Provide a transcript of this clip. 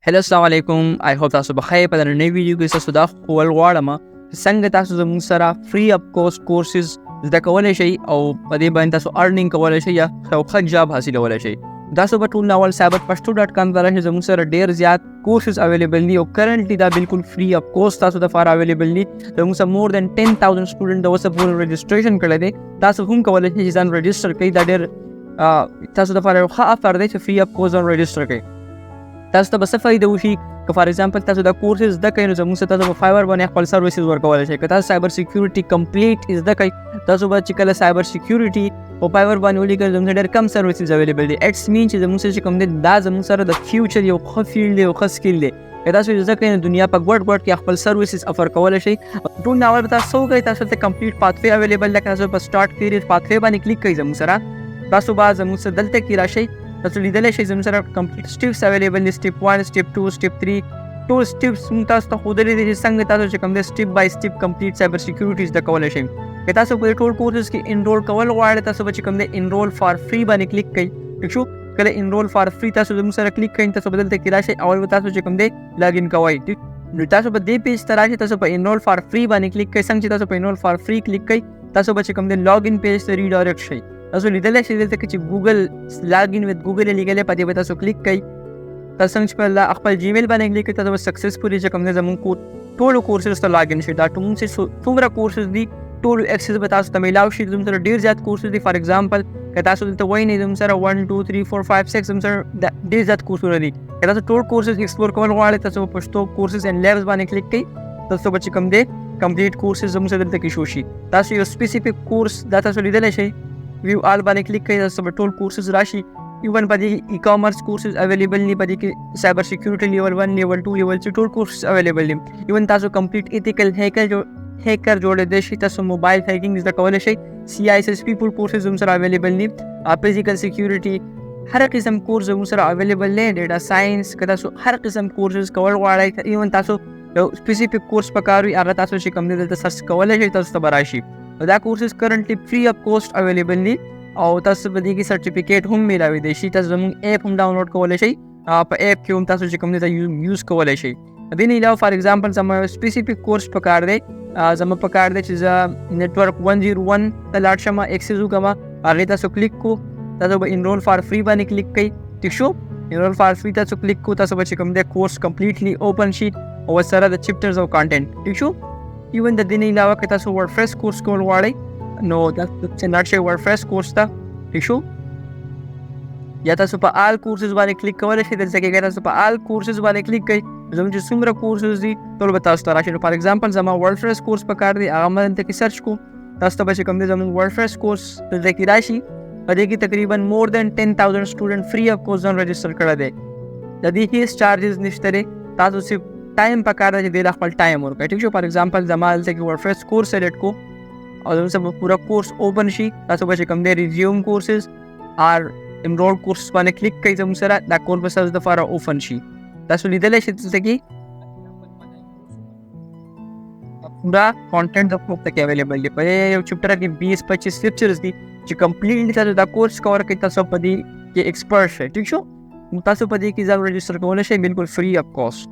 هلو السلام علیکم. آی هوپ تاسو بخیر. په نړۍ ویډیو کې تاسو دا خول غواړم څنګه تاسو زموږ سره فری اپ کورسز زده کولای شئ او په دې باندې تاسو ارنینګ کولای شئ یا ښه جاب حاصلولای شئ. تاسو به ټول ناول cyberpashto.com ته راشئ. زموږ سره ډېر زیات کورسز اویلیبل دي او کرنټلی دا بالکل فری اپ کورس تاسو لپاره اویلیبل دي. زموږ سره مور دین 10,000 سټوډنټ د اوسه پورې رجسټریشن کړی دی. تاسو هم کولی شئ چې ځان رجسټر کړئ. دا ډېر تاسو لپاره یو ښه افر دی چې فری اپ کورس ځان رجسټر کړئ. تاسو ته به څه فایده وشي که فار ایگزامپل تاسو دا کورسز زده کوئ نو زموږ سره تاسو په فایبر باندې خپل سروسز ورکولی شئ. که تاسو سایبر سیکیورټي کمپلیټ زده کوئ تاسو به چې کله سایبر سیکیورټي په فایبر باندې ولیکئ زموږ سره ډېر کم سروسز اویلیبل دي. اټس مین چې زموږ سره چې کوم دی دا زموږ سره د فیوچر یو ښه فیلډ دی، یو ښه سکل دی. که تاسو زده کوئ نو دنیا په ګوټ کې خپل سروسز افر کولی شئ. ټول ناول به تاسو وکړئ. تاسو ته کمپلیټ پاتوی اویلیبل ده. که تاسو په سټارټ کیریئر پاتوی باندې کلیک کوئ زموږ سره تاسو به زموږ سره دلته کې راشئ. تاسو لیدلی شئ زموږ سره کمپلیټ سټیپس اویلیبل دي. سټیپ 1 سټیپ 2 سټیپ 3 ټول سټیپس موږ تاسو ته ښودلي دي چې څنګه تاسو چې کوم دی سټیپ بای سټیپ کمپلیټ سایبر سیکیورټي زده کولی شئ. که تاسو په ټول کورسز کې انرول کول غواړئ تاسو به چې کوم دی انرول فار فری باندې کلیک کوئ. ٹھیک شو. کله انرول فار فری تاسو زموږ سره کلیک کوئ تاسو به دلته کې راشئ. اول به تاسو چې کوم دی لاګ ان کوئ. نو تاسو به دې پیج ته راشئ. تاسو په انرول فار فری باندې کلیک کوئ. څنګه چې تاسو په انرول فار فری کلیک کوئ تاسو به چې کوم دی لاګ ان پیج ته ریډایرکټ شئ. تاسو لیدلی شئ دلته کې چې ګوګل لاګ ان وذ ګوګل یې لیکلی په دې به تاسو کلیک کوئ. تاسو څنګه چې په خپل جیمیل باندې کلیک کوئ تاسو به سکسسفولي چې کوم دی زموږ ټولو کورسز ته لاګ ان شئ. دا څومره کورسز دي ټول اکسس به تاسو ته میلاو شي. زموږ سره ډېر زیات کورسز دي. فار ایگزامپل که تاسو دلته وایئ نه زموږ سره 1 2 3 4 5 6 زموږ سره ډېر زیات کورسونه دي. که تاسو ټول کورسز ایکسپلور کول غواړئ تاسو په پښتو کورسز اینډ لیبز باندې کلیک کوئ. تاسو به چې کوم دی کمپلیټ کورسز زموږ سره دلته کې شو شي. تاسو یو سپیسیفیک کورس دا تاسو لیدلی شئ. ویو آل باندې کلیک کوئ تاسو به ټول کورسز راشي. ایون په دې ای کامرس کورسز اویلیبل دي. په دې کې سایبر سیکیورټي لیول 1 لیول 2 لیول 3 ټول کورسز اویلیبل دي. ایون تاسو کمپلیټ ایتیکل هیکر جوړېدی شي. تاسو موبایل هیکینګ زده کولی شئ. CISSP ټول کورسز زموږ سره اویلیبل دي. فزیکل سیکیورټي هر قسم کورس زموږ سره اویلیبل دی. ډیټا ساینس که تاسو هر قسم کورسز کول غواړئ ایون تاسو یو سپیسیفیک کورس پکار وي هغه تاسو چې کوم دی دلته سرچ کولی شئ تاسو ته به راشي. دا کورسز کرنټلی فری اپ کوسټ اویلیبل دي او تاسو په دې کې سرټیفیکیټ هم میلاوی دی شي. تاسو زموږ ایپ هم ډاونلوډ کولی شئ. په ایپ کې هم تاسو چې کوم دی یوز کولی شئ. دې نه علاوه فار ایگزامپل زما یو سپیسیفیک کورس پکار دی. زما پکار دی چې زه نیټورک 101 ته لاړ شم ایکسس وکړم. هغې تاسو کلیک کو تاسو به انرول فار فری باندې کلیک کوئ. ٹھیک شو. انرول فار فری تاسو کلیک کو تاسو به چې کوم دی کورس کمپلیټلی اوپن شي او سره د چپټرز او کانټینټ. ٹھیک شو. ایون د دې نه علاوه که تاسو ورډپریس کورس کول غواړئ نو تاسو لاړ شئ ورډپریس کورس ته. ٹھیک شو. یا تاسو په آل کورسز باندې کلیک کولی شئ. دلته کې تاسو په آل کورسز باندې کلیک کوئ زموږ چې څومره کورسز دي ټول به تاسو ته راشي. نو فار ایگزامپل زما ورډپریس کورس پکار دی هغه ما دلته کې سرچ کو تاسو ته به چې کوم دی زموږ ورډپریس کورس دلته کې راشي. په دې کې تقریبا مور دین 10,000 سټوډنټ فری اپ کورس ځان رجسټر کړی دی. د دې هیڅ چارجز نشته دی. تاسو صرف ټایم پکار دی چې دې خپل ټایم ورکړئ. ٹھیک شو. فار ایگزامپل زما دلته کې ورډپریس کورس سلیکټ کو او زموږ سره پورا کورس اوپن شي. تاسو به چې کوم دی ریزیوم کورسز اور انرول کورسز باندې کلیک کوئ زموږ سره دا کورس به ستاسو دپاره اوپن شي. تاسو لیدلی شئ دلته کې پورا کانټینټ د موږ ته کې اویلیبل دی. په یو چپټر کې 20-25 لیکچرز دي چې کمپلیټلی تاسو دا کورس کور کوئ. تاسو په دې کې ایکسپرټ شئ. ټھیک شو. تاسو په دې کې ځان رجسټر کولی شئ بالکل فری اف کاسټ.